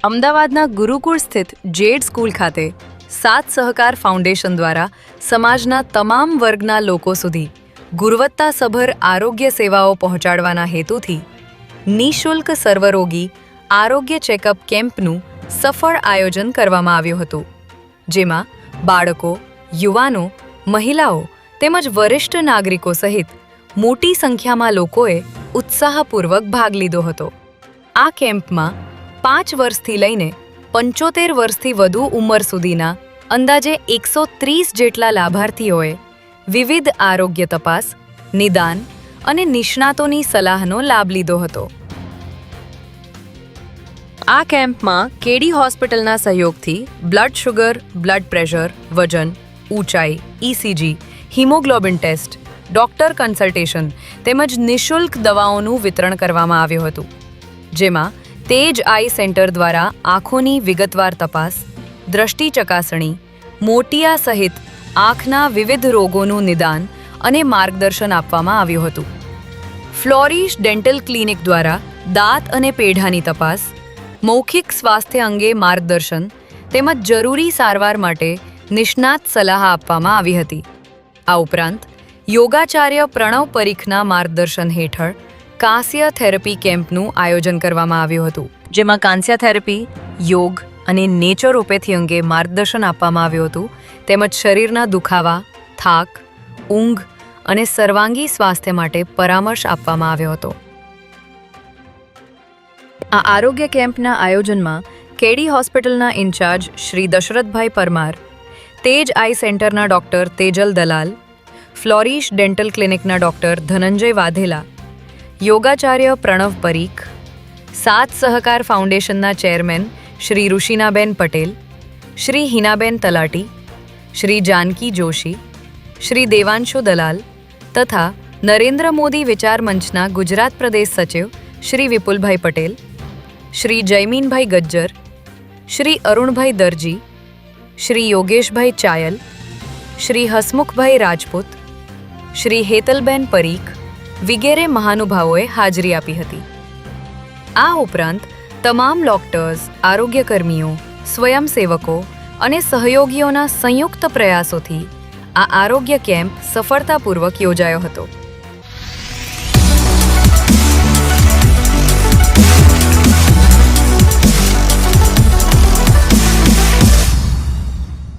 અમદાવાદના ગુરુકુળ સ્થિત zed school ખાતે સાત સહકાર ફાઉન્ડેશન દ્વારા સમાજના તમામ વર્ગના લોકો સુધી ગુણવત્તાસભર આરોગ્ય સેવાઓ પહોંચાડવાના હેતુથી નિઃશુલ્ક સર્વરોગી આરોગ્ય ચેકઅપ કેમ્પનું સફળ આયોજન કરવામાં આવ્યું હતું, જેમાં બાળકો, યુવાનો, મહિલાઓ તેમજ વરિષ્ઠ નાગરિકો સહિત મોટી સંખ્યામાં લોકોએ ઉત્સાહપૂર્વક ભાગ લીધો હતો. આ કેમ્પમાં 5 વર્ષથી લઈને 75 વર્ષથી વધુ ઉંમર સુધીના અંદાજે 130 જેટલા લાભાર્થીઓએ વિવિધ આરોગ્ય તપાસ, નિદાન અને નિષ્ણાતોની સલાહનો લાભ લીધો હતો. આ કેમ્પમાં કેડી હોસ્પિટલના સહયોગથી બ્લડ શુગર, બ્લડ પ્રેશર, વજન, ઊંચાઈ, ECG, haemoglobin test, doctor consultation તેમજ નિઃશુલ્ક દવાઓનું વિતરણ કરવામાં આવ્યું હતું, જેમાં તેજ આઈ સેન્ટર દ્વારા આંખોની વિગતવાર તપાસ, દ્રષ્ટિ ચકાસણી, મોતિયા સહિત આંખના વિવિધ રોગોનું નિદાન અને માર્ગદર્શન આપવામાં આવ્યું હતું. ફ્લોરિશ ડેન્ટલ ક્લિનિક દ્વારા દાંત અને પેઢાની તપાસ, મૌખિક સ્વાસ્થ્ય અંગે માર્ગદર્શન તેમજ જરૂરી સારવાર માટે નિષ્ણાત સલાહ આપવામાં આવી હતી. આ ઉપરાંત યોગાચાર્ય પ્રણવ પરીખના માર્ગદર્શન હેઠળ કાંસ્ય થેરપી કેમ્પનું આયોજન કરવામાં આવ્યું હતું, જેમાં કાંસ્ય થેરપી, યોગ અને નેચરોપેથી અંગે માર્ગદર્શન આપવામાં આવ્યું હતું, તેમજ શરીરના દુખાવા, થાક, ઊંઘ અને સર્વાંગી સ્વાસ્થ્ય માટે પરામર્શ આપવામાં આવ્યો હતો. આ આરોગ્ય કેમ્પના આયોજનમાં કેડી હોસ્પિટલના ઇન્ચાર્જ શ્રી દશરથભાઈ પરમાર, તેજ આઈ સેન્ટરના ડૉક્ટર તેજલ દલાલ, ફ્લોરિશ ડેન્ટલ ક્લિનિકના ડૉક્ટર ધનંજય વાધેલા, યોગાચાર્ય પ્રણવ પરીખ, સાત સહકાર ફાઉન્ડેશનના ચેરમેન શ્રી ઋષિનાબેન પટેલ, શ્રી હિનાબેન તલાટી, શ્રી જાનકી જોશી, શ્રી દેવાંશુ દલાલ તથા નરેન્દ્ર મોદી વિચાર મંચના ગુજરાત પ્રદેશ સચિવ શ્રી વિપુલભાઈ પટેલ, શ્રી જયમીનભાઈ ગજ્જર, શ્રી અરુણભાઈ દરજી, શ્રી યોગેશભાઈ ચાયલ, શ્રી હસમુખભાઈ રાજપૂત, શ્રી હેતલબેન પરીખ વગેરે મહાનુભાવોએ હાજરી આપી હતી. આ ઉપરાંત તમામ ડોક્ટર્સ, આરોગ્યકર્મીઓ, સ્વયંસેવકો અને સહયોગીઓના સંયુક્ત પ્રયાસોથી આ આરોગ્ય કેમ્પ સફળતાપૂર્વક યોજાયો હતો.